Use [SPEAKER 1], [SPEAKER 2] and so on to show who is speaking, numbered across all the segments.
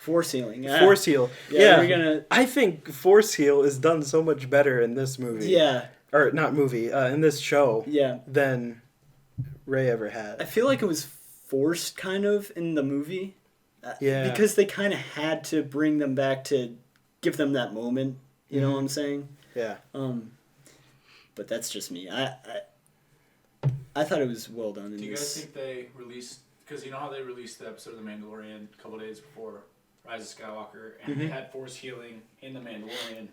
[SPEAKER 1] Force healing. Yeah.
[SPEAKER 2] Force heal.
[SPEAKER 1] Yeah.
[SPEAKER 2] I think force heal is done so much better in this movie.
[SPEAKER 1] Yeah.
[SPEAKER 2] Or not movie, in this show.
[SPEAKER 1] Yeah.
[SPEAKER 2] Than Rey ever had.
[SPEAKER 1] I feel like it was forced kind of in the movie.
[SPEAKER 2] Yeah.
[SPEAKER 1] Because they kind of had to bring them back to give them that moment. You know what I'm saying?
[SPEAKER 2] Yeah.
[SPEAKER 1] But that's just me. I thought it was well done.
[SPEAKER 3] Do you guys think they released... Because you know how they released the episode of The Mandalorian a couple days before Rise of Skywalker, and they had Force healing in The Mandalorian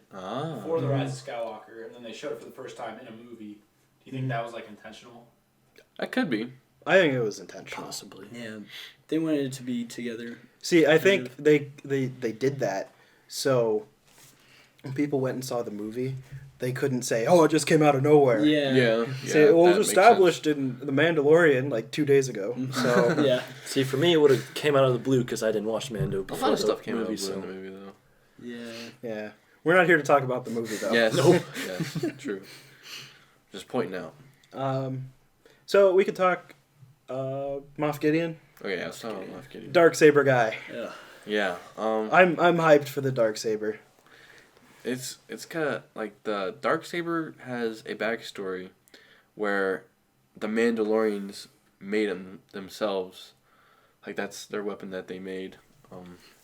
[SPEAKER 3] before the Rise of Skywalker, and then they showed it for the first time in a movie. Do you think that was, like, intentional?
[SPEAKER 4] That could be.
[SPEAKER 2] I think it was intentional.
[SPEAKER 1] Possibly. Yeah. They wanted it to be together.
[SPEAKER 2] See, I think they did that so when people went and saw the movie, they couldn't say, "Oh, it just came out of nowhere."
[SPEAKER 4] Yeah.
[SPEAKER 2] Say, well, it was established in The Mandalorian like 2 days ago. So
[SPEAKER 1] yeah.
[SPEAKER 5] See, for me, it would have came out of the blue because I didn't watch Mando before.
[SPEAKER 4] A lot of stuff came out of
[SPEAKER 5] movie,
[SPEAKER 4] the blue in the movie, though.
[SPEAKER 1] Yeah.
[SPEAKER 2] Yeah. We're not here to talk about the movie, though.
[SPEAKER 4] Yes.
[SPEAKER 5] Nope.
[SPEAKER 4] Yes. True. Just pointing out.
[SPEAKER 2] So we could talk Moff Gideon.
[SPEAKER 4] Okay, yeah, let's talk about Moff Gideon.
[SPEAKER 2] Darksaber guy.
[SPEAKER 4] Yeah.
[SPEAKER 2] I'm hyped for the Darksaber.
[SPEAKER 4] It's kind of like the Darksaber has a backstory where the Mandalorians made them themselves. Like that's their weapon that they made.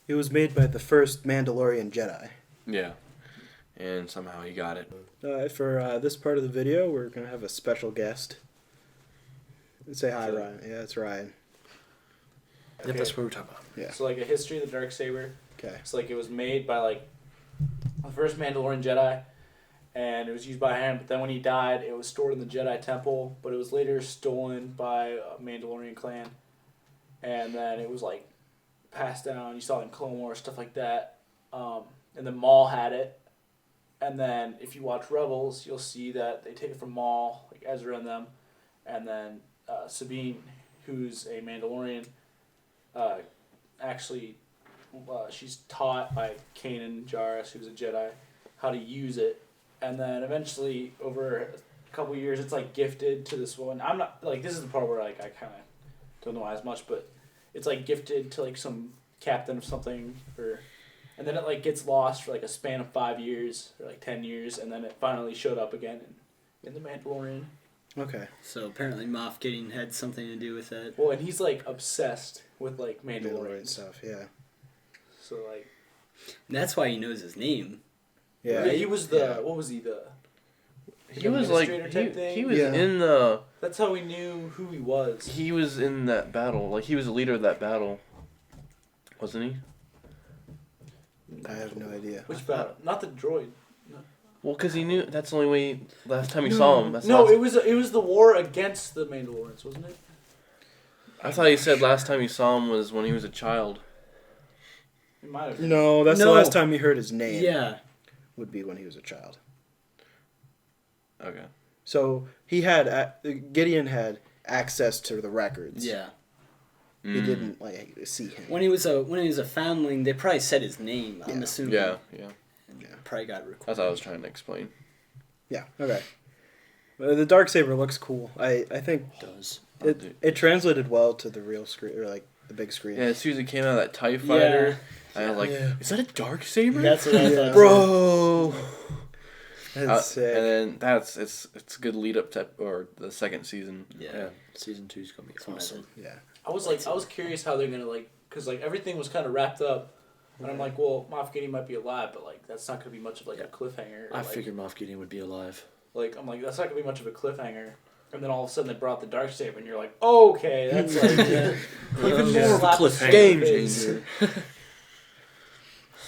[SPEAKER 2] It was made by the first Mandalorian Jedi.
[SPEAKER 4] Yeah. And somehow he got it.
[SPEAKER 2] For this part of the video, we're going to have a special guest. Say hi, Ryan. Yeah, it's Ryan.
[SPEAKER 5] Yep, that's what we're talking about.
[SPEAKER 2] Yeah.
[SPEAKER 3] So, like, a history of the Darksaber.
[SPEAKER 2] Okay.
[SPEAKER 3] It's like it was made by, like, the first Mandalorian Jedi, and it was used by him, but then when he died, it was stored in the Jedi Temple, but it was later stolen by a Mandalorian clan, and then it was, like, passed down. You saw it in Clone Wars, stuff like that, and then Maul had it, and then if you watch Rebels, you'll see that they take it from Maul, like Ezra and them, and then Sabine, who's a Mandalorian, actually... she's taught by Kanan Jarrus, who's a Jedi, how to use it, and then eventually over a couple of years, it's like gifted to this woman. I'm not like this is the part where like I kind of don't know as much, but it's like gifted to like some captain of something, and then it like gets lost for like a span of 5 years or like 10 years, and then it finally showed up again in the Mandalorian.
[SPEAKER 2] Okay.
[SPEAKER 1] So apparently Moff Gideon had something to do with that.
[SPEAKER 3] Well, and he's like obsessed with like Mandalorian
[SPEAKER 2] stuff. Yeah.
[SPEAKER 3] So like,
[SPEAKER 1] that's why he knows his name.
[SPEAKER 2] Yeah.
[SPEAKER 3] He was the what was he the?
[SPEAKER 4] He was like he was in the.
[SPEAKER 3] That's how we knew who he was.
[SPEAKER 4] He was in that battle. Like he was the leader of that battle, wasn't he?
[SPEAKER 2] I have no idea.
[SPEAKER 3] Which battle? Not the droid. No.
[SPEAKER 4] Well, because he knew that's the only way. Last time he saw him.
[SPEAKER 3] It was the war against the Mandalorians, wasn't it?
[SPEAKER 4] I thought he said last time he saw him was when he was a child.
[SPEAKER 3] It might have been.
[SPEAKER 2] No, that's the last time you heard his name.
[SPEAKER 1] Yeah.
[SPEAKER 2] Would be when he was a child.
[SPEAKER 4] Okay.
[SPEAKER 2] So he had Gideon had access to the records.
[SPEAKER 1] Yeah.
[SPEAKER 2] He didn't like see him.
[SPEAKER 1] When he was a foundling, they probably said his name. I'm assuming.
[SPEAKER 4] Yeah.
[SPEAKER 1] Probably got recorded.
[SPEAKER 4] That's what I was trying to explain.
[SPEAKER 2] Yeah. Okay. The Darksaber looks cool. I think
[SPEAKER 1] It does.
[SPEAKER 2] it translated well to the real screen or like the big screen.
[SPEAKER 4] Yeah, as soon as it came out of that TIE fighter, I was like, is that a Darksaber?
[SPEAKER 1] That's what I thought.
[SPEAKER 2] Bro. That's sick.
[SPEAKER 4] And then it's a good lead up to the second season.
[SPEAKER 5] Yeah. Season 2 is gonna be awesome.
[SPEAKER 2] Yeah.
[SPEAKER 3] I was curious how they're gonna like, cause like everything was kind of wrapped up, and I'm like, well, Moff Gideon might be alive, but like that's not gonna be much of like a cliffhanger.
[SPEAKER 5] I figured Moff Gideon would be alive.
[SPEAKER 3] Like I'm like that's not gonna be much of a cliffhanger, and then all of a sudden they brought the Darksaber, and you're like, okay, that's like even more
[SPEAKER 5] cliffhanger.
[SPEAKER 4] Game changer.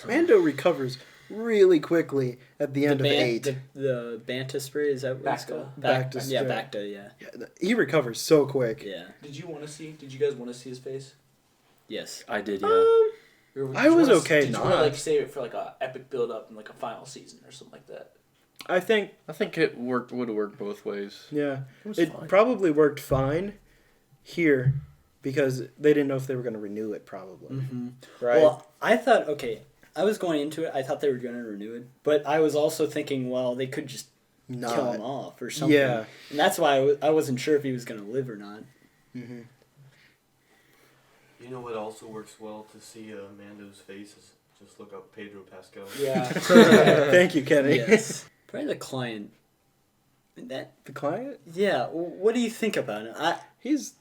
[SPEAKER 2] Mando recovers really quickly at the end of 8.
[SPEAKER 1] The Banta spray, is that what it's called?
[SPEAKER 2] Bacta.
[SPEAKER 1] Yeah, Bacta, yeah.
[SPEAKER 2] He recovers so quick.
[SPEAKER 1] Yeah.
[SPEAKER 3] Did you guys want to see his face?
[SPEAKER 1] Yes.
[SPEAKER 5] I did, yeah.
[SPEAKER 2] I was okay
[SPEAKER 3] Did you want to like save it for like a epic build up and like a final season or something like that?
[SPEAKER 2] I think
[SPEAKER 4] it would work both ways.
[SPEAKER 2] Yeah.
[SPEAKER 5] It
[SPEAKER 2] probably worked fine here because they didn't know if they were going to renew it probably.
[SPEAKER 1] Mm-hmm.
[SPEAKER 2] Right?
[SPEAKER 1] Well, I thought, I was going into it, I thought they were going to renew it, but I was also thinking, well, they could just kill him off or something.
[SPEAKER 2] Yeah.
[SPEAKER 1] And that's why I wasn't sure if he was going to live or not.
[SPEAKER 2] Mm-hmm.
[SPEAKER 6] You know what also works well to see Mando's face is just look up Pedro Pascal.
[SPEAKER 3] Yeah.
[SPEAKER 2] Thank you, Kenny.
[SPEAKER 1] Yes. Probably the client.
[SPEAKER 2] The client?
[SPEAKER 1] Yeah. What do you think about him?
[SPEAKER 2] He's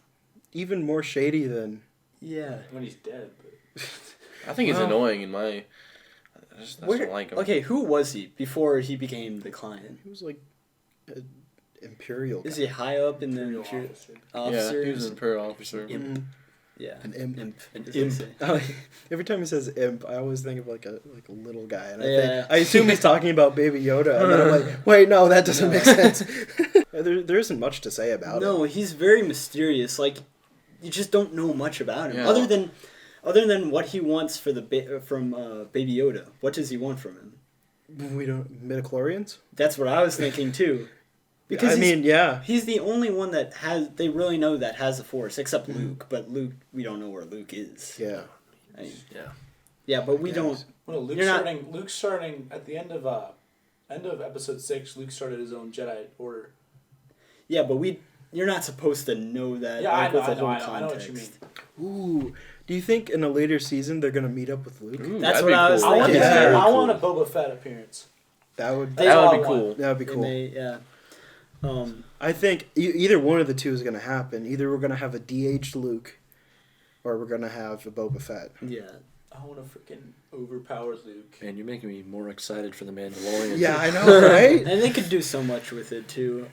[SPEAKER 2] even more shady than...
[SPEAKER 1] Yeah.
[SPEAKER 3] When he's dead. But...
[SPEAKER 4] I think he's annoying in my... I just don't like him.
[SPEAKER 1] Okay, who was he before he became the client?
[SPEAKER 2] He was like an Imperial guy.
[SPEAKER 1] Is he high up in the
[SPEAKER 3] Imperial
[SPEAKER 1] officers?
[SPEAKER 4] Yeah, he was an Imperial officer.
[SPEAKER 2] Mm.
[SPEAKER 1] Yeah.
[SPEAKER 2] An imp.
[SPEAKER 1] An
[SPEAKER 2] An
[SPEAKER 1] imp.
[SPEAKER 2] imp. Every time he says imp, I always think of like a little guy, and
[SPEAKER 1] Yeah.
[SPEAKER 2] I assume he's talking about Baby Yoda, and then I'm like, wait, no, that doesn't make sense. there isn't much to say about him.
[SPEAKER 1] No, he's very mysterious. Like, you just don't know much about him,
[SPEAKER 4] Yeah.
[SPEAKER 1] other than what he wants for from Baby Yoda. What does he want from him?
[SPEAKER 2] We don't midichlorians.
[SPEAKER 1] That's what I was thinking too. Because
[SPEAKER 2] yeah.
[SPEAKER 1] he's the only one that they really know that has the Force, except Luke. But Luke, we don't know where Luke is.
[SPEAKER 2] Yeah.
[SPEAKER 1] Yeah, but we don't.
[SPEAKER 3] Well, Luke's starting at the end of episode 6. Luke started his own Jedi Order.
[SPEAKER 1] Yeah, but you're not supposed to know that.
[SPEAKER 3] Yeah,
[SPEAKER 1] like,
[SPEAKER 3] I
[SPEAKER 1] with the whole
[SPEAKER 3] know what you
[SPEAKER 1] context.
[SPEAKER 3] mean.
[SPEAKER 2] Ooh. Do you think in a later season they're gonna meet up with Luke?
[SPEAKER 4] Ooh,
[SPEAKER 1] That's
[SPEAKER 4] that'd
[SPEAKER 1] what
[SPEAKER 4] be
[SPEAKER 1] I was
[SPEAKER 4] cool.
[SPEAKER 1] thinking.
[SPEAKER 2] Yeah.
[SPEAKER 3] I want a Boba Fett appearance.
[SPEAKER 2] That would
[SPEAKER 1] They-
[SPEAKER 4] That
[SPEAKER 3] all
[SPEAKER 4] would be
[SPEAKER 3] I
[SPEAKER 4] cool.
[SPEAKER 2] that would be cool.
[SPEAKER 1] Yeah.
[SPEAKER 2] I think either one of the two is gonna happen. Either we're gonna have a de-aged Luke, or we're gonna have a Boba Fett.
[SPEAKER 1] Yeah.
[SPEAKER 3] I want a freaking overpowered Luke.
[SPEAKER 5] Man, you're making me more excited for the Mandalorian.
[SPEAKER 2] Yeah, I know, right?
[SPEAKER 1] And they could do so much with it too.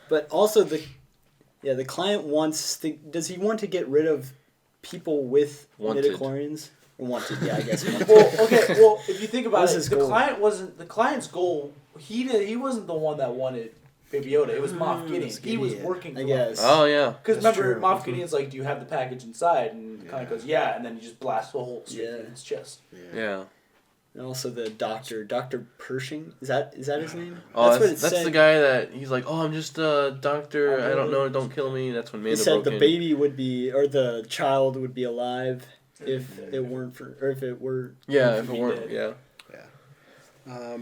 [SPEAKER 1] But also the client wants does he want to get rid of people with
[SPEAKER 4] Wanted.
[SPEAKER 1] midichlorians? Or wanted, yeah, I guess. Wanted.
[SPEAKER 3] Well, if you think about
[SPEAKER 1] What's
[SPEAKER 3] it,
[SPEAKER 1] his
[SPEAKER 3] the
[SPEAKER 1] goal?
[SPEAKER 3] client's goal. He wasn't the one that wanted Baby Yoda. It was Moff Gideon. He was working.
[SPEAKER 1] I guess.
[SPEAKER 4] Oh, yeah.
[SPEAKER 3] Because
[SPEAKER 2] That's
[SPEAKER 3] remember,
[SPEAKER 2] true.
[SPEAKER 3] Moff Gideon's like, "Do you have the package inside?" And kind of goes, "Yeah," and then he just blasts a hole straight
[SPEAKER 1] Yeah.
[SPEAKER 3] in his chest.
[SPEAKER 4] Yeah.
[SPEAKER 1] And also the Dr. Pershing. Is that his name?
[SPEAKER 4] Oh,
[SPEAKER 1] what it
[SPEAKER 4] that's
[SPEAKER 1] said.
[SPEAKER 4] the guy that he's like, oh, I'm just a doctor. I don't know. Don't kill me. That's when
[SPEAKER 1] It
[SPEAKER 4] Mando
[SPEAKER 1] said
[SPEAKER 4] broke
[SPEAKER 1] the
[SPEAKER 4] in.
[SPEAKER 1] baby would be, or the child would be alive if it weren't for, or if it were.
[SPEAKER 4] Yeah, if it
[SPEAKER 3] He
[SPEAKER 4] weren't.
[SPEAKER 3] did.
[SPEAKER 4] Yeah.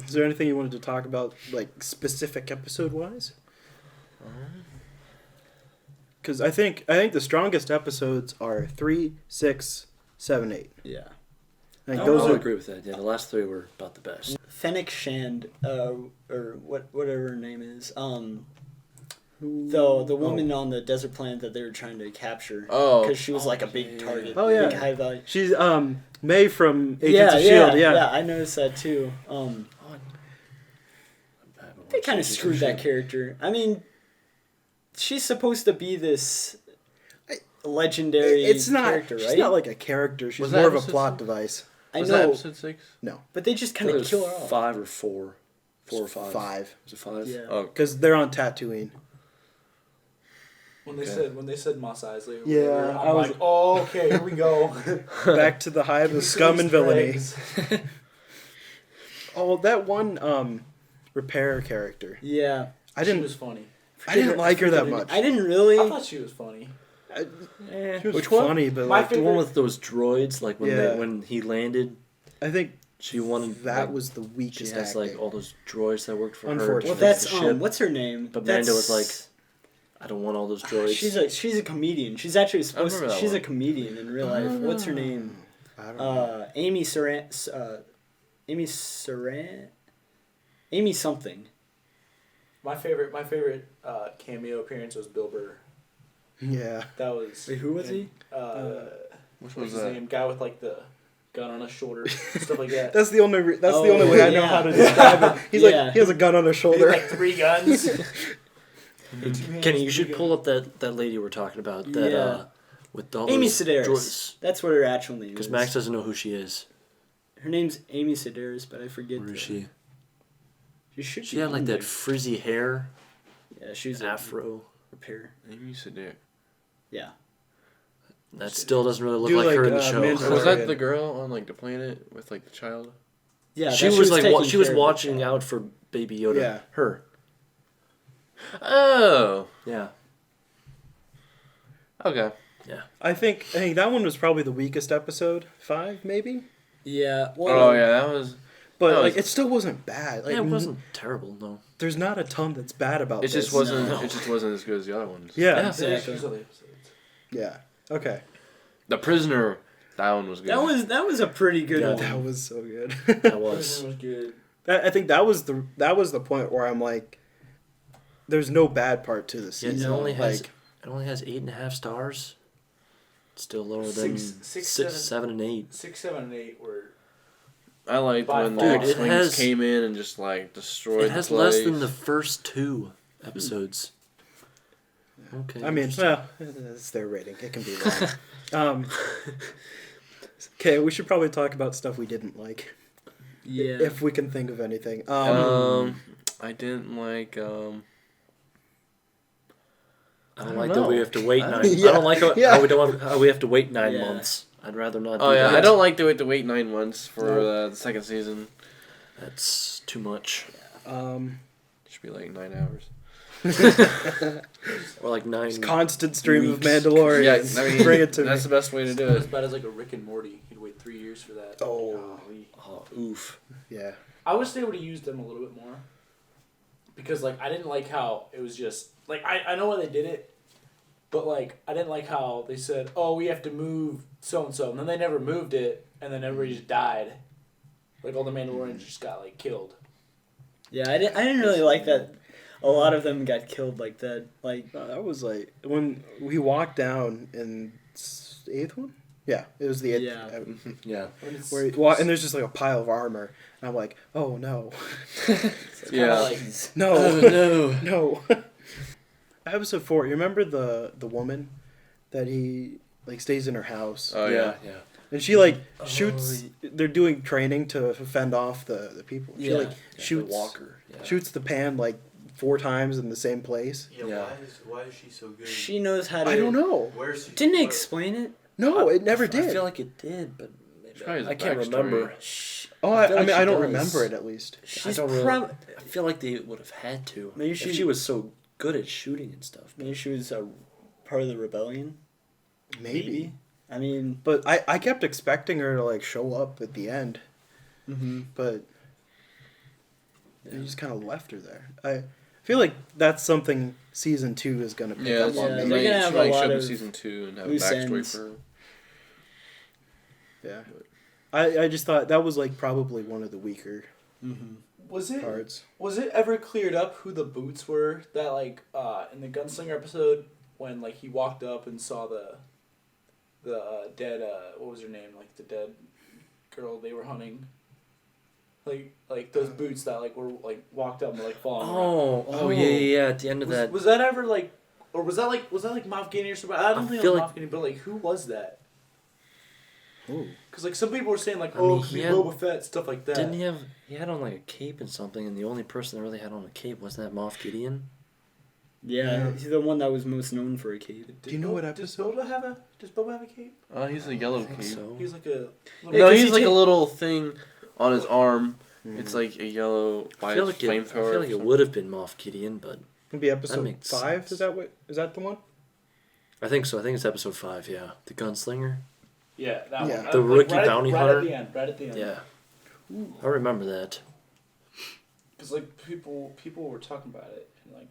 [SPEAKER 2] Is there anything you wanted to talk about, like specific episode wise? Because I think the strongest episodes are 3, 6, 7, 8.
[SPEAKER 1] Yeah.
[SPEAKER 2] I think
[SPEAKER 5] I
[SPEAKER 2] those
[SPEAKER 5] would
[SPEAKER 2] are
[SPEAKER 5] agree with that. Yeah, the last 3 were about the best.
[SPEAKER 1] Fennec Shand, or whatever her name is. The woman on the desert planet that they were trying to capture.
[SPEAKER 4] Oh.
[SPEAKER 1] Because she was like a big target.
[SPEAKER 2] Oh, yeah.
[SPEAKER 1] Big high value.
[SPEAKER 2] She's May from Agents of S.H.I.E.L.D.
[SPEAKER 1] Yeah, I noticed that too. They kind of screwed that character. I mean, she's supposed to be this legendary character, right?
[SPEAKER 2] She's not like a character. She's
[SPEAKER 4] Was that
[SPEAKER 2] more of a
[SPEAKER 4] episode
[SPEAKER 2] plot
[SPEAKER 4] 6?
[SPEAKER 2] device.
[SPEAKER 1] I
[SPEAKER 4] Was
[SPEAKER 1] know,
[SPEAKER 4] that episode 6?
[SPEAKER 1] but they just kind of kill her off.
[SPEAKER 5] 5 or 4. 4 or 5.
[SPEAKER 2] 5.
[SPEAKER 5] Was it 5?
[SPEAKER 1] Yeah.
[SPEAKER 4] Oh.
[SPEAKER 2] Because they're on Tatooine.
[SPEAKER 3] When they
[SPEAKER 4] Okay.
[SPEAKER 3] said Mos Eisley, or
[SPEAKER 2] Yeah,
[SPEAKER 3] whatever,
[SPEAKER 2] I
[SPEAKER 3] I'm
[SPEAKER 2] was-
[SPEAKER 3] like, oh, okay, here we go.
[SPEAKER 2] Back to the hive of scum and villainy.
[SPEAKER 3] Eggs.
[SPEAKER 2] Oh, that one repair character.
[SPEAKER 1] Yeah.
[SPEAKER 2] I
[SPEAKER 3] She
[SPEAKER 2] didn't.
[SPEAKER 3] was funny.
[SPEAKER 2] I didn't like her that much.
[SPEAKER 1] I didn't really.
[SPEAKER 3] I thought she was funny.
[SPEAKER 2] She was
[SPEAKER 5] Which one?
[SPEAKER 2] funny, but
[SPEAKER 3] My
[SPEAKER 2] like,
[SPEAKER 5] The one with those droids, like when
[SPEAKER 2] Yeah.
[SPEAKER 5] when he landed,
[SPEAKER 2] I think
[SPEAKER 5] she wanted
[SPEAKER 2] that
[SPEAKER 5] like,
[SPEAKER 2] was the
[SPEAKER 5] she
[SPEAKER 2] weakest
[SPEAKER 5] has
[SPEAKER 2] acting.
[SPEAKER 5] like all those droids that worked for her.
[SPEAKER 2] Unfortunately.
[SPEAKER 1] Well,
[SPEAKER 5] to
[SPEAKER 1] that's
[SPEAKER 5] fix the ship.
[SPEAKER 1] what's her name?
[SPEAKER 5] But
[SPEAKER 1] That's-
[SPEAKER 5] Mando was like, I don't want all those droids.
[SPEAKER 1] She's a comedian. She's actually supposed.
[SPEAKER 4] remember that
[SPEAKER 1] She's a
[SPEAKER 4] one.
[SPEAKER 1] comedian in real life. What's her name?
[SPEAKER 2] I don't know.
[SPEAKER 1] Amy Saran. Amy Saran. Amy something.
[SPEAKER 3] My favorite cameo appearance was Bill Burr.
[SPEAKER 2] Yeah.
[SPEAKER 3] That was.
[SPEAKER 1] Wait, who was he?
[SPEAKER 4] Which
[SPEAKER 3] What's
[SPEAKER 4] was
[SPEAKER 3] his
[SPEAKER 4] that?
[SPEAKER 3] name? Guy with like the gun on his shoulder, stuff like that.
[SPEAKER 2] That's the only. That's
[SPEAKER 1] Oh,
[SPEAKER 2] the only way I know
[SPEAKER 1] yeah.
[SPEAKER 2] how to describe it. He's
[SPEAKER 1] Yeah.
[SPEAKER 2] like he has a gun on his
[SPEAKER 3] He had
[SPEAKER 2] shoulder.
[SPEAKER 3] like 3 guns.
[SPEAKER 5] Kenny, you should pull up that lady we're talking about. That
[SPEAKER 1] Yeah.
[SPEAKER 5] with all
[SPEAKER 1] Amy
[SPEAKER 5] those
[SPEAKER 1] Sedaris.
[SPEAKER 5] droids.
[SPEAKER 1] That's what her actual name is.
[SPEAKER 5] Because Max doesn't know who she is.
[SPEAKER 1] Her name's Amy Sedaris, but I forget.
[SPEAKER 5] Where is she?
[SPEAKER 1] She should.
[SPEAKER 5] She
[SPEAKER 1] be
[SPEAKER 5] had like
[SPEAKER 1] on
[SPEAKER 5] that
[SPEAKER 1] there.
[SPEAKER 5] frizzy hair,
[SPEAKER 1] Yeah, she was
[SPEAKER 5] afro.
[SPEAKER 1] repair.
[SPEAKER 4] Amy Sedaris.
[SPEAKER 1] Yeah.
[SPEAKER 5] That still doesn't really look
[SPEAKER 2] Do
[SPEAKER 5] like
[SPEAKER 2] like,
[SPEAKER 5] her in the
[SPEAKER 2] Mandalorian.
[SPEAKER 5] show.
[SPEAKER 4] Was that the girl on like the planet with like the child?
[SPEAKER 1] Yeah.
[SPEAKER 5] she
[SPEAKER 1] that
[SPEAKER 5] was like
[SPEAKER 1] taking
[SPEAKER 5] she was
[SPEAKER 1] care of the
[SPEAKER 5] watching
[SPEAKER 1] child.
[SPEAKER 5] out for Baby Yoda.
[SPEAKER 2] Yeah.
[SPEAKER 5] Her.
[SPEAKER 4] Oh.
[SPEAKER 5] Yeah.
[SPEAKER 4] Okay.
[SPEAKER 2] I think that one was probably the weakest episode. 5 maybe.
[SPEAKER 1] Yeah. Well,
[SPEAKER 4] Oh yeah, that was.
[SPEAKER 2] But
[SPEAKER 4] That
[SPEAKER 2] like
[SPEAKER 4] was-
[SPEAKER 2] it still wasn't bad. Like
[SPEAKER 5] Yeah, it wasn't terrible, no.
[SPEAKER 2] there's not a ton that's bad about
[SPEAKER 4] It
[SPEAKER 2] this.
[SPEAKER 4] just wasn't.
[SPEAKER 1] No.
[SPEAKER 4] It just wasn't as good as the other ones.
[SPEAKER 2] Yeah.
[SPEAKER 5] Yeah.
[SPEAKER 3] Yeah,
[SPEAKER 1] Exactly.
[SPEAKER 3] she's other episodes.
[SPEAKER 2] Yeah. Okay.
[SPEAKER 4] The Prisoner. That one was good.
[SPEAKER 1] That was a pretty good one.
[SPEAKER 2] That was so good.
[SPEAKER 5] That was.
[SPEAKER 3] was good.
[SPEAKER 2] I think that was the point where I'm like, there's no bad part to the
[SPEAKER 5] Yeah,
[SPEAKER 2] season.
[SPEAKER 5] it only has
[SPEAKER 2] like,
[SPEAKER 5] 8.5 stars. Still lower than
[SPEAKER 3] Six,
[SPEAKER 5] 6, 7, and 8.
[SPEAKER 3] 6, 7, and 8 were.
[SPEAKER 4] I liked
[SPEAKER 3] By
[SPEAKER 4] when
[SPEAKER 3] far.
[SPEAKER 4] the
[SPEAKER 3] Dude,
[SPEAKER 5] it
[SPEAKER 4] X-Wings
[SPEAKER 5] has-
[SPEAKER 4] came in and just like destroyed
[SPEAKER 5] It has
[SPEAKER 4] the
[SPEAKER 5] less
[SPEAKER 4] place.
[SPEAKER 5] than the first 2 episodes. Okay.
[SPEAKER 2] I mean, well, it's their rating. It can be wrong. Okay, we should probably talk about stuff we didn't like.
[SPEAKER 1] Yeah.
[SPEAKER 2] If we can think of anything.
[SPEAKER 4] I didn't like.
[SPEAKER 5] I don't
[SPEAKER 4] I
[SPEAKER 5] like
[SPEAKER 4] don't
[SPEAKER 5] that
[SPEAKER 4] know.
[SPEAKER 5] we have to wait 9.
[SPEAKER 2] Yeah.
[SPEAKER 5] I don't like how,
[SPEAKER 2] Yeah.
[SPEAKER 5] how we don't have, how we have to wait 9
[SPEAKER 1] Yeah.
[SPEAKER 5] months. I'd rather not. Do
[SPEAKER 4] Oh yeah,
[SPEAKER 5] that.
[SPEAKER 4] I don't like to wait 9 months for
[SPEAKER 2] No.
[SPEAKER 4] the second season.
[SPEAKER 5] That's too much.
[SPEAKER 4] It should be like 9 hours.
[SPEAKER 5] Or like 9.
[SPEAKER 2] Just constant stream of
[SPEAKER 5] weeks.
[SPEAKER 2] Mandalorian.
[SPEAKER 4] Yeah, I mean,
[SPEAKER 2] Bring it to
[SPEAKER 4] that's
[SPEAKER 2] me.
[SPEAKER 4] the best way to do
[SPEAKER 3] As
[SPEAKER 4] it.
[SPEAKER 3] bad as like a Rick and Morty. He'd wait 3 years for that.
[SPEAKER 2] Oh.
[SPEAKER 3] Golly.
[SPEAKER 5] Oh, oof.
[SPEAKER 2] Yeah.
[SPEAKER 3] I wish they would have used them a little bit more. Because, like, I didn't like how it was just... Like, I know why they did it. But, like, I didn't like how they said, oh, we have to move so-and-so. And then they never moved it. And then everybody just died. Like, all the Mandalorians just got, like, killed.
[SPEAKER 1] Yeah, I didn't really like that. A lot of them got killed like that. Like,
[SPEAKER 2] That was like when we walked down in 8th one. Yeah, it was the 8th.
[SPEAKER 1] Yeah.
[SPEAKER 5] Yeah.
[SPEAKER 3] And it's,
[SPEAKER 2] Where and there's just like a pile of armor, and I'm like, oh no,
[SPEAKER 3] it's kinda
[SPEAKER 4] Yeah.
[SPEAKER 3] like...
[SPEAKER 2] no,
[SPEAKER 5] no.
[SPEAKER 2] no. Episode 4. You remember the woman that he like stays in her house,
[SPEAKER 4] Oh
[SPEAKER 5] yeah.
[SPEAKER 4] yeah.
[SPEAKER 2] and she like
[SPEAKER 5] Oh,
[SPEAKER 2] shoots. They're doing training to fend off the people. She like
[SPEAKER 5] Yeah,
[SPEAKER 2] shoots
[SPEAKER 5] the walker. Yeah.
[SPEAKER 2] shoots the pan like 4 times in the same place.
[SPEAKER 6] Yeah,
[SPEAKER 5] Yeah.
[SPEAKER 6] why is she so good?
[SPEAKER 1] she knows how to.
[SPEAKER 2] I don't know.
[SPEAKER 6] Where's she?
[SPEAKER 1] Didn't they
[SPEAKER 6] where-
[SPEAKER 1] explain it?
[SPEAKER 2] No, it never did.
[SPEAKER 5] I feel like it did, but
[SPEAKER 4] probably
[SPEAKER 5] I
[SPEAKER 4] his
[SPEAKER 5] can't
[SPEAKER 4] backstory.
[SPEAKER 5] remember.
[SPEAKER 2] oh,
[SPEAKER 5] I feel
[SPEAKER 2] I
[SPEAKER 5] like
[SPEAKER 2] mean,
[SPEAKER 5] she
[SPEAKER 2] I don't
[SPEAKER 5] does.
[SPEAKER 2] remember it at least.
[SPEAKER 1] She's
[SPEAKER 5] I don't really.
[SPEAKER 1] prob-
[SPEAKER 5] I feel like they would have had to.
[SPEAKER 1] Maybe
[SPEAKER 5] if
[SPEAKER 1] she-
[SPEAKER 5] she was so good at shooting and stuff.
[SPEAKER 1] Maybe she was a part of the rebellion.
[SPEAKER 2] Maybe.
[SPEAKER 1] I mean,
[SPEAKER 2] But I kept expecting her to like show up at the end, but they just kind of left her there. I feel like that's something season 2 is gonna pick
[SPEAKER 4] Yeah,
[SPEAKER 2] up on.
[SPEAKER 1] Yeah,
[SPEAKER 2] Maybe.
[SPEAKER 1] they're gonna have a
[SPEAKER 4] like
[SPEAKER 1] lot
[SPEAKER 4] show up in
[SPEAKER 1] of
[SPEAKER 4] season 2 and have a
[SPEAKER 1] loose
[SPEAKER 4] backstory
[SPEAKER 1] ends.
[SPEAKER 4] for her.
[SPEAKER 2] Yeah, I just thought that was like probably one of the weaker
[SPEAKER 3] Was it
[SPEAKER 2] parts.
[SPEAKER 3] was it ever cleared up who the boots were that like in the Gunslinger episode when like he walked up and saw the dead what was her name, like the dead girl they were hunting, like those boots that like were like walked up and were, like falling around.
[SPEAKER 5] Oh, yeah. At the end of that,
[SPEAKER 3] Was that ever like, or was that like Moff Gideon or something? I don't
[SPEAKER 5] I
[SPEAKER 3] think it
[SPEAKER 5] feel
[SPEAKER 3] was
[SPEAKER 5] like-
[SPEAKER 3] Moff Gideon, but like who was that?
[SPEAKER 2] Ooh.
[SPEAKER 3] Because like some people were saying like,
[SPEAKER 5] I
[SPEAKER 3] oh,
[SPEAKER 5] mean,
[SPEAKER 3] it could
[SPEAKER 5] he
[SPEAKER 3] be
[SPEAKER 5] had-
[SPEAKER 3] Boba Fett, stuff like that.
[SPEAKER 5] didn't he have? He had on like a cape and something, and the only person that really had on a cape wasn't that Moff Gideon.
[SPEAKER 1] yeah, he's the one that was most known for a cape.
[SPEAKER 2] Do you know what
[SPEAKER 3] Does
[SPEAKER 2] episode?
[SPEAKER 3] Boba have a cape?
[SPEAKER 4] He's a yellow
[SPEAKER 5] I think
[SPEAKER 4] cape.
[SPEAKER 5] so.
[SPEAKER 3] He's like a.
[SPEAKER 1] Yeah,
[SPEAKER 4] No,
[SPEAKER 1] 'cause
[SPEAKER 4] he's
[SPEAKER 1] he
[SPEAKER 4] like a
[SPEAKER 1] did-
[SPEAKER 4] little thing on his arm.
[SPEAKER 2] Mm.
[SPEAKER 4] It's like a yellow
[SPEAKER 5] I feel like it. I
[SPEAKER 4] flamethrower.
[SPEAKER 5] feel like it would have been Moff Gideon, but
[SPEAKER 2] Maybe episode
[SPEAKER 5] makes
[SPEAKER 2] 5.
[SPEAKER 5] sense.
[SPEAKER 2] Is that the one?
[SPEAKER 5] I think so. I think it's episode 5. Yeah, the gunslinger.
[SPEAKER 3] Yeah, that
[SPEAKER 2] Yeah.
[SPEAKER 3] one.
[SPEAKER 5] The rookie
[SPEAKER 3] right,
[SPEAKER 5] bounty
[SPEAKER 3] right
[SPEAKER 5] hunter?
[SPEAKER 3] At the end, right at the end.
[SPEAKER 5] Yeah, I remember that.
[SPEAKER 3] Because like people were talking about it, and like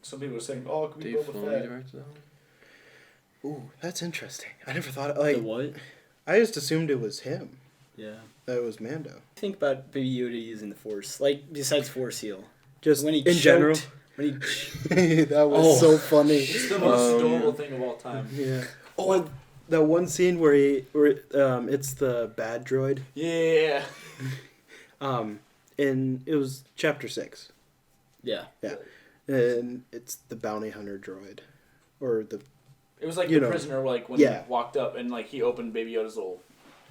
[SPEAKER 3] some people were saying, oh, it could be
[SPEAKER 4] Dave
[SPEAKER 3] Boba
[SPEAKER 4] Filoni
[SPEAKER 3] Fett.
[SPEAKER 4] directed that one.
[SPEAKER 2] Ooh, that's interesting. I never thought
[SPEAKER 1] The
[SPEAKER 2] like
[SPEAKER 1] what?
[SPEAKER 2] I just assumed it was him.
[SPEAKER 1] Yeah.
[SPEAKER 2] That it was Mando.
[SPEAKER 1] Think about Baby Yoda using the Force, like besides Force Heal.
[SPEAKER 2] Just
[SPEAKER 1] When he
[SPEAKER 2] in
[SPEAKER 1] choked-
[SPEAKER 2] general.
[SPEAKER 1] When he
[SPEAKER 2] That was
[SPEAKER 5] Oh.
[SPEAKER 2] so funny.
[SPEAKER 3] It's the most
[SPEAKER 4] Um,
[SPEAKER 3] adorable thing of all time.
[SPEAKER 2] Yeah. Oh, that one scene where it's the bad droid.
[SPEAKER 3] Yeah.
[SPEAKER 2] And it was chapter 6,
[SPEAKER 1] yeah.
[SPEAKER 2] and it's the bounty hunter droid, or the
[SPEAKER 3] It was like
[SPEAKER 2] You
[SPEAKER 3] the
[SPEAKER 2] know.
[SPEAKER 3] prisoner, like when
[SPEAKER 2] Yeah.
[SPEAKER 3] he walked up and like he opened Baby Yoda's little.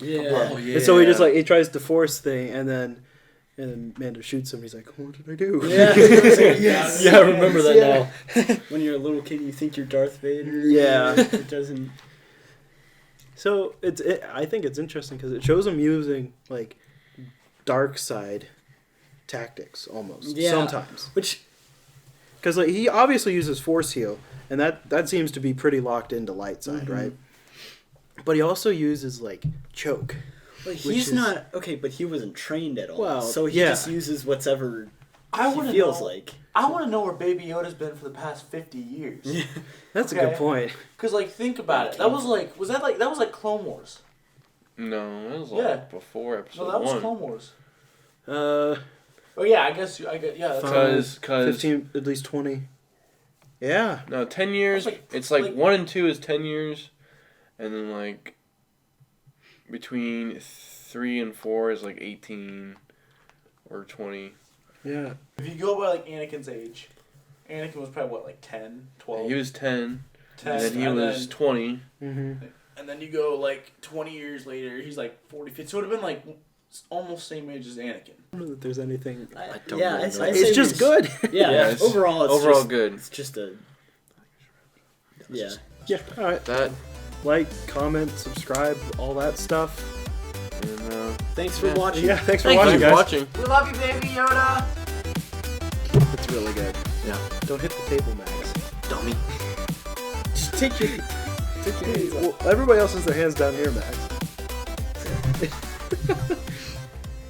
[SPEAKER 1] Yeah.
[SPEAKER 5] yeah.
[SPEAKER 2] And so he just like he tries the force thing, and then Mando shoots him. He's like, "What did I do?"
[SPEAKER 1] Yeah.
[SPEAKER 3] Yes.
[SPEAKER 5] Yeah, I remember that
[SPEAKER 2] Yeah.
[SPEAKER 5] now.
[SPEAKER 1] When you're a little kid, you think you're Darth Vader.
[SPEAKER 2] Yeah.
[SPEAKER 1] It doesn't.
[SPEAKER 2] So I think it's interesting because it shows him using like dark side tactics almost
[SPEAKER 1] Yeah.
[SPEAKER 2] sometimes.
[SPEAKER 1] Which.
[SPEAKER 2] Because like he obviously uses force heal, and that seems to be pretty locked into light side,
[SPEAKER 1] Mhm.
[SPEAKER 2] right? But he also uses like choke.
[SPEAKER 1] Like,
[SPEAKER 2] Which
[SPEAKER 1] he's
[SPEAKER 2] is-
[SPEAKER 1] not okay, but he wasn't trained at all.
[SPEAKER 2] Well,
[SPEAKER 1] so he
[SPEAKER 2] yeah.
[SPEAKER 1] just uses whatever
[SPEAKER 3] I
[SPEAKER 1] he
[SPEAKER 3] want to
[SPEAKER 1] feels
[SPEAKER 3] know.
[SPEAKER 1] like.
[SPEAKER 3] I want to know where Baby Yoda's been for the past 50 years.
[SPEAKER 2] That's a
[SPEAKER 3] Okay.
[SPEAKER 2] good point.
[SPEAKER 3] Cause like think about it. That was like Clone Wars.
[SPEAKER 4] No, it was
[SPEAKER 3] Yeah.
[SPEAKER 4] like before episode
[SPEAKER 3] No, that was
[SPEAKER 4] 1.
[SPEAKER 3] Clone Wars.
[SPEAKER 2] Uh,
[SPEAKER 3] Oh yeah, I guess yeah. That's
[SPEAKER 4] Cause
[SPEAKER 2] 15, at least 20. Yeah.
[SPEAKER 4] no, 10 years.
[SPEAKER 3] That's like-
[SPEAKER 4] It's like
[SPEAKER 3] like-
[SPEAKER 4] 1 and 2 is 10 years, and then like between 3 and 4 is like 18 or 20.
[SPEAKER 2] Yeah.
[SPEAKER 3] If you go by like Anakin's age, Anakin was probably what, like 10, 12?
[SPEAKER 4] He was 10,
[SPEAKER 3] 10,
[SPEAKER 4] and then he was 20.
[SPEAKER 2] Mm-hmm.
[SPEAKER 3] And then you go like 20 years later, he's like 40, 50. So it would have been like almost same age as Anakin.
[SPEAKER 2] I don't know that there's anything.
[SPEAKER 5] I don't
[SPEAKER 1] Yeah,
[SPEAKER 5] really
[SPEAKER 1] I'd
[SPEAKER 5] know.
[SPEAKER 1] say
[SPEAKER 2] It's just good.
[SPEAKER 1] Yeah,
[SPEAKER 4] Yeah, it's
[SPEAKER 1] overall, it's
[SPEAKER 4] overall
[SPEAKER 1] just,
[SPEAKER 4] good.
[SPEAKER 1] It's just a. Yeah.
[SPEAKER 2] Yeah. All right.
[SPEAKER 4] That
[SPEAKER 2] Like, comment, subscribe, all that stuff.
[SPEAKER 4] and
[SPEAKER 1] Thanks for
[SPEAKER 4] Yeah.
[SPEAKER 1] watching.
[SPEAKER 2] Yeah. Thanks for
[SPEAKER 4] thank
[SPEAKER 2] watching,
[SPEAKER 4] you
[SPEAKER 2] guys.
[SPEAKER 4] for watching.
[SPEAKER 3] We love you, Baby Yoda!
[SPEAKER 2] It's really good.
[SPEAKER 5] Yeah.
[SPEAKER 2] Don't hit the table, Max.
[SPEAKER 5] Dummy.
[SPEAKER 1] Just take your.
[SPEAKER 2] Well, everybody else has their hands down here, Max.